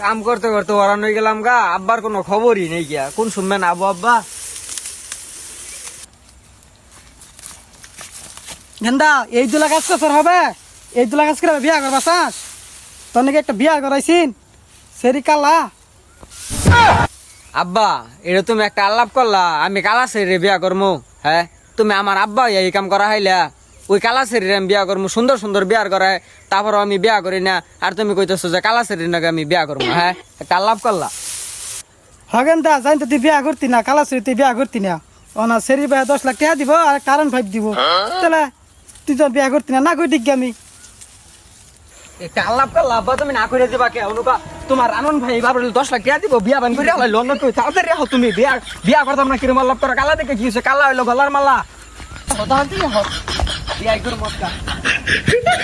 কাম করতে করতে ওরান হয়ে গেলাম গা, আব্বার কোনো খবরই নেই গিয়া। কোন শুনবেন আবু আব্বা? গেন্দা এই 2 লাখ আজকে তোর হবে? এই 2 লাখ আজকে বিয়া করবা চাস? তোর নাকি একটা বিয়া করাইছিন সেরি কালা। আব্বা, এটা তুমি একটা আলাপ করলা, আমি কালা শরীরে বিয়া করবো? হ্যাঁ, তুমি আমার আব্বা এই কাম করা হাইলা। ওই কালা শরীরে আমি বিয়া করবো, সুন্দর সুন্দর বিয়ার করায়, তারপর আমি বিয়া করি না, আর তুমি কইতেছো যে কালা শরীর নাকি আমি বিয়া করবো? হ্যাঁ, একটা আলাপ করলা। গেন্দা জানি তো তুই বিয়া করতি না, কালা সেরি তুই বিয়া করতি না। না সেরি ভাই 10 লাখ টাকা দিব আর কারণ 5 দিব। তাহলে তুই তো বিয়া করতি না কই দিক আমি। একটা আলাপ করলা আব্বা, তুমি না করে দিবা কে? অনুকা তোমার আনন্দ ভাই বাবার 10 লাখ টাকা দিব, বিয়া বান করে আলাই লন্ডন কই তাড়াতাড়ি রাখো। তুমি বিয়া বিয়া করতাম না কিরম আলাপ করো? কালা দেখে কি হইছে? কালা হইলো গলার মালা। বিয়া করবো মস্কা।